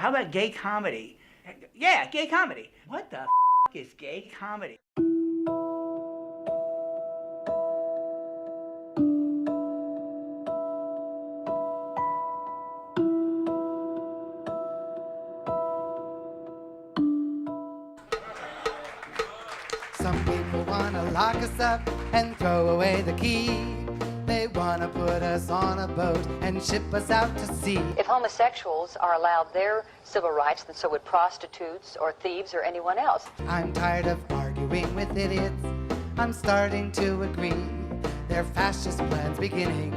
how about gay comedy? Yeah, gay comedy. What the is gay comedy? Some people want to lock us up and throw away the key. They want to put us on a boat and ship us out to sea. If homosexuals are allowed their civil rights, then so would prostitutes or thieves or anyone else. I'm tired of arguing with idiots. I'm starting to agree. Their fascist plans beginning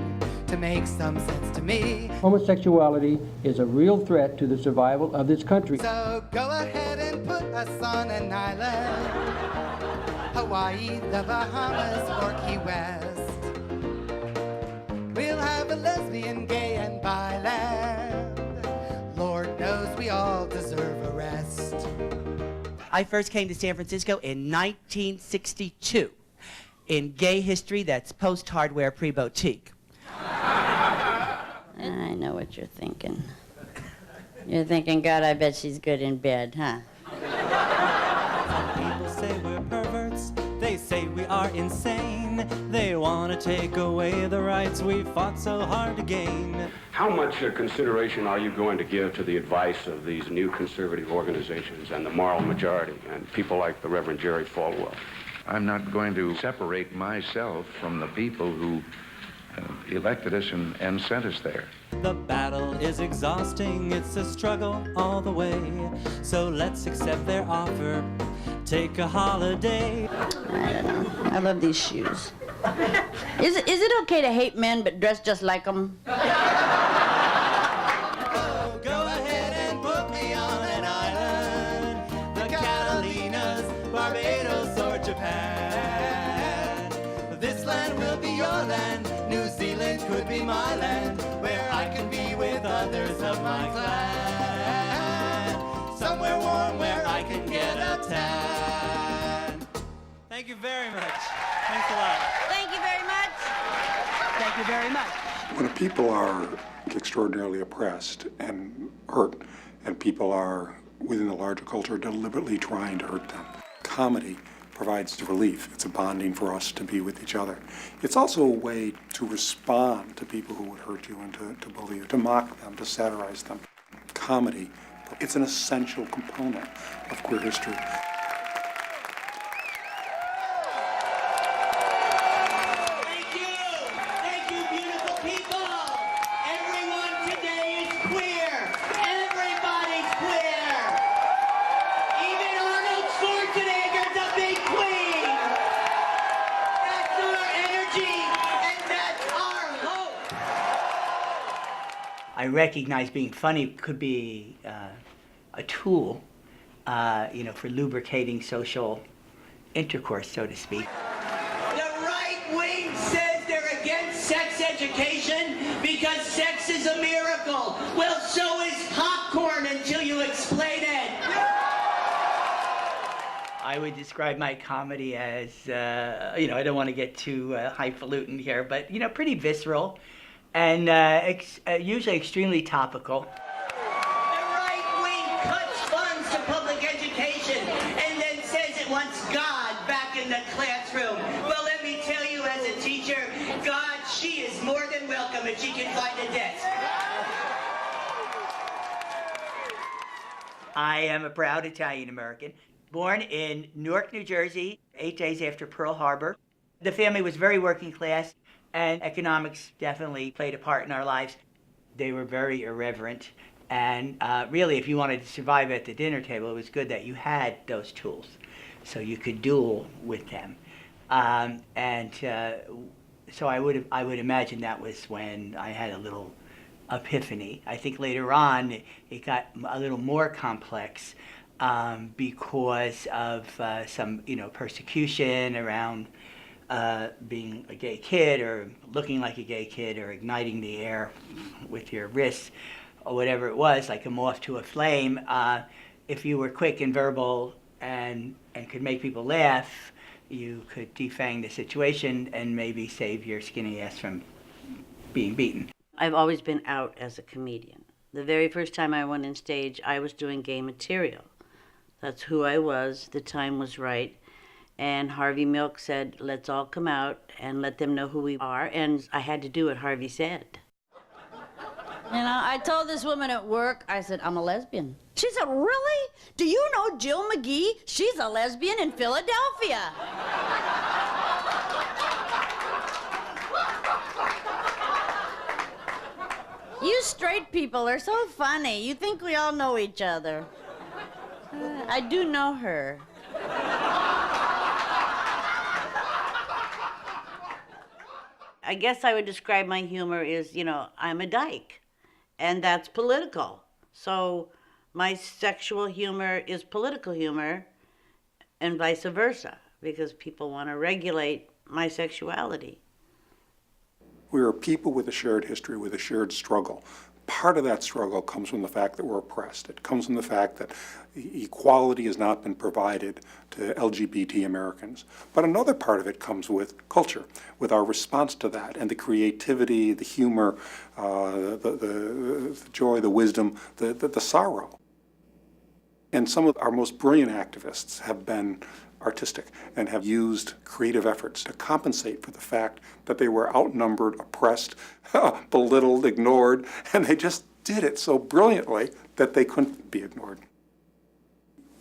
to make some sense to me. Homosexuality is a real threat to the survival of this country. So go ahead and put us on an island. Hawaii, the Bahamas, or Key West. We'll have a lesbian, gay, and bi land. Lord knows we all deserve a rest. I first came to San Francisco in 1962. In gay history, that's post-hardware, pre-boutique. I know what you're thinking. You're thinking, God, I bet she's good in bed, huh? People say we're perverts. They say we are insane. They want to take away the rights we fought so hard to gain. How much consideration are you going to give to the advice of these new conservative organizations and the moral majority and people like the Reverend Jerry Falwell? I'm not going to separate myself from the people who elected us and sent us there. The battle is exhausting. It's a struggle all the way. So let's accept their offer. Take a holiday. I don't know. I love these shoes. Is it okay to hate men but dress just like them? Go ahead and put me on an island. The Catalinas, Barbados, or Japan. This land will be your land. New Zealand could be my land, where I can be with others of my clan. Somewhere warm where I can get a tan. Thank you very much. Thanks a lot. Thank you very much. Thank you very much. When people are extraordinarily oppressed and hurt, and people are, within the larger culture, deliberately trying to hurt them, comedy provides relief. It's a bonding for us to be with each other. It's also a way to respond to people who would hurt you and to bully you, to mock them, to satirize them. Comedy, it's an essential component of queer history. Thank you, beautiful people. Everyone today is queer. Everybody's queer. Even Arnold Schwarzenegger's a big queen. That's our energy, and that's our hope. I recognize being funny could be a tool, for lubricating social intercourse, so to speak. The right wing says they're against sex education because sex is a miracle. Well, so is popcorn until you explain it. I would describe my comedy as, I don't want to get too highfalutin here, but, pretty visceral and usually extremely topical. The right wing cuts funds to public education and then says it wants God back in the classroom. Well, let me tell you as a teacher, God, she is more than welcome if she can find a desk. I am a proud Italian American, born in Newark, New Jersey, 8 days after Pearl Harbor. The family was very working class, and economics definitely played a part in our lives. They were very irreverent, and really, if you wanted to survive at the dinner table, it was good that you had those tools, so you could duel with them. So I would imagine that was when I had a little epiphany. I think later on it got a little more complex because of some persecution around being a gay kid or looking like a gay kid or igniting the air with your wrists or whatever it was, like a moth to a flame. If you were quick and verbal and could make people laugh, you could defang the situation and maybe save your skinny ass from being beaten. I've always been out as a comedian. The very first time I went on stage, I was doing gay material. That's who I was. The time was right. And Harvey Milk said, let's all come out and let them know who we are. And I had to do what Harvey said. You know, I told this woman at work, I said, I'm a lesbian. She said, really? Do you know Jill McGee? She's a lesbian in Philadelphia. You straight people are so funny. You think we all know each other. I do know her. I guess I would describe my humor as, you know, I'm a dyke, and that's political. So my sexual humor is political humor, and vice versa, because people want to regulate my sexuality. We are people with a shared history, with a shared struggle. Part of that struggle comes from the fact that we're oppressed. It comes from the fact that equality has not been provided to LGBT Americans. But another part of it comes with culture, with our response to that, and the creativity, the humor, the joy, the wisdom, the sorrow. And some of our most brilliant activists have been artistic and have used creative efforts to compensate for the fact that they were outnumbered, oppressed, belittled, ignored, and they just did it so brilliantly that they couldn't be ignored.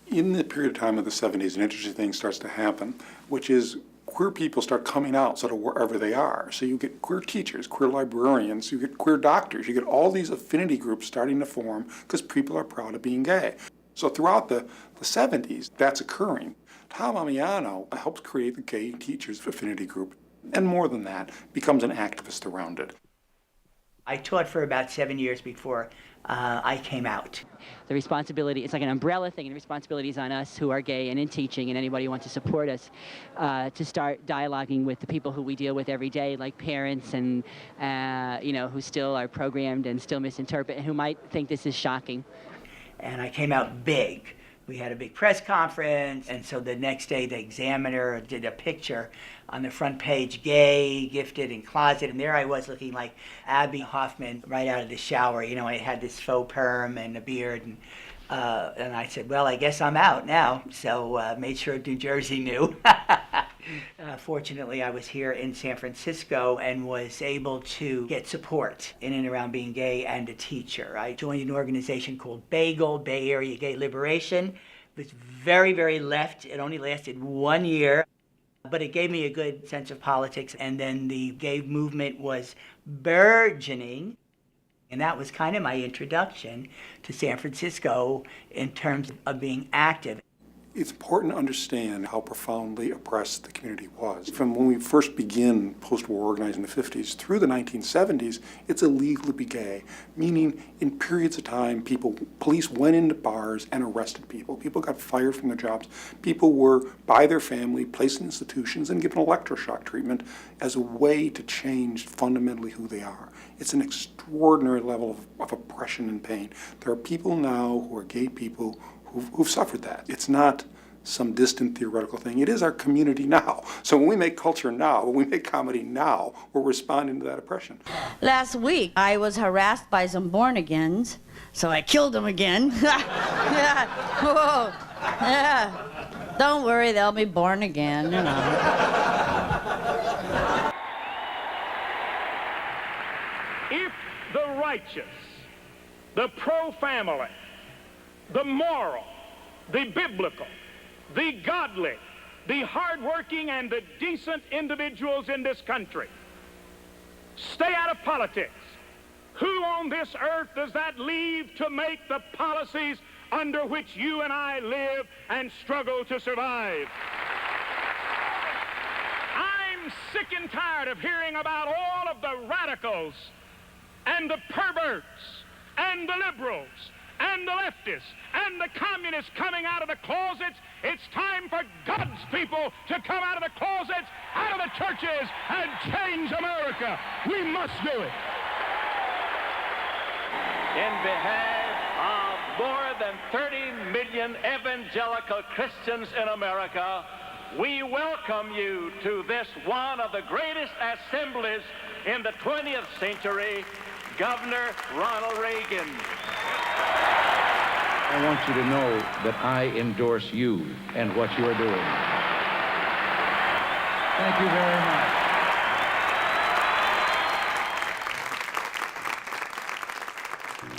In the period of time of the 70s, an interesting thing starts to happen, which is queer people start coming out sort of wherever they are. So you get queer teachers, queer librarians, you get queer doctors, you get all these affinity groups starting to form because people are proud of being gay. So throughout the 70s, that's occurring. Tom Amiano helps create the Gay Teachers Affinity Group, and more than that, becomes an activist around it. I taught for about 7 years before I came out. The responsibility, it's like an umbrella thing, and the responsibility is on us who are gay and in teaching and anybody who wants to support us to start dialoguing with the people who we deal with every day, like parents and, you know, who still are programmed and still misinterpret and who might think this is shocking. And I came out big. We had a big press conference, and so the next day the Examiner did a picture on the front page, gay, gifted, and closet, and there I was looking like Abby Hoffman right out of the shower. You know, I had this faux perm and a beard, and I said, well, I guess I'm out now, so made sure New Jersey knew. Fortunately, I was here in San Francisco and was able to get support in and around being gay and a teacher. I joined an organization called BAGEL, Bay Area Gay Liberation. It was very, very left. It only lasted 1 year, but it gave me a good sense of politics. And then the gay movement was burgeoning. And that was kind of my introduction to San Francisco in terms of being active. It's important to understand how profoundly oppressed the community was. From when we first begin post-war organizing in the 50s through the 1970s, it's illegal to be gay, meaning in periods of time, police went into bars and arrested people. People got fired from their jobs. People were, by their family, placed in institutions and given electroshock treatment as a way to change fundamentally who they are. It's an extraordinary level of oppression and pain. There are people now who are gay people who've suffered that. It's not some distant theoretical thing. It is our community now. So when we make culture now, when we make comedy now, we're responding to that oppression. Last week, I was harassed by some born-agains, so I killed them again. Yeah. Whoa. Yeah. Don't worry, they'll be born again, you know. If the righteous, the pro-family, the moral, the biblical, the godly, the hardworking, and the decent individuals in this country stay out of politics, who on this earth does that leave to make the policies under which you and I live and struggle to survive? I'm sick and tired of hearing about all of the radicals and the perverts and the liberals and the leftists and the communists coming out of the closets. It's time for God's people to come out of the closets, out of the churches, and change America. We must do it. In behalf of more than 30 million evangelical Christians in America, we welcome you to this one of the greatest assemblies in the 20th century, Governor Ronald Reagan. I want you to know that I endorse you and what you are doing. Thank you very much.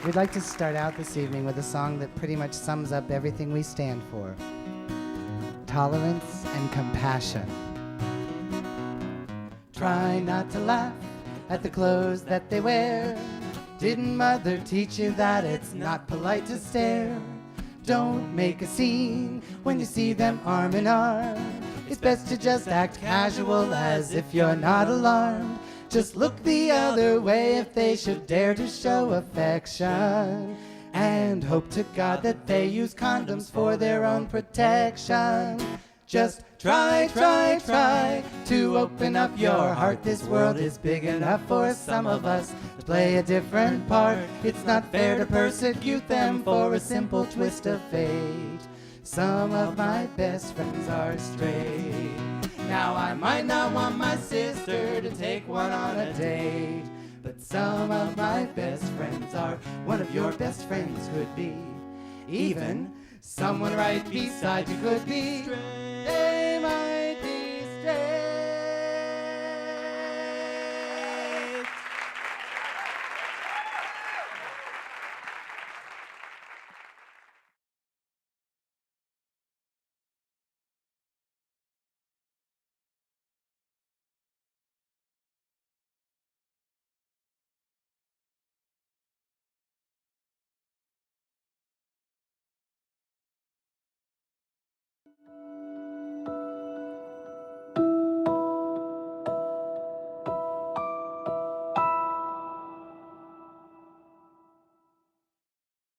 We'd like to start out this evening with a song that pretty much sums up everything we stand for. Tolerance and compassion. Try not to laugh at the clothes that they wear. Didn't mother teach you that it's not polite to stare? Don't make a scene when you see them arm in arm. It's best to just act casual as if you're not alarmed. Just look the other way if they should dare to show affection. And hope to God that they use condoms for their own protection. Just try to open up your heart. This world is big enough for some of us to play a different part. It's not fair to persecute them for a simple twist of fate. Some of my best friends are straight. Now I might not want my sister to take one on a date, but some of my best friends are one of your best friends could be. Even someone right beside you could be straight.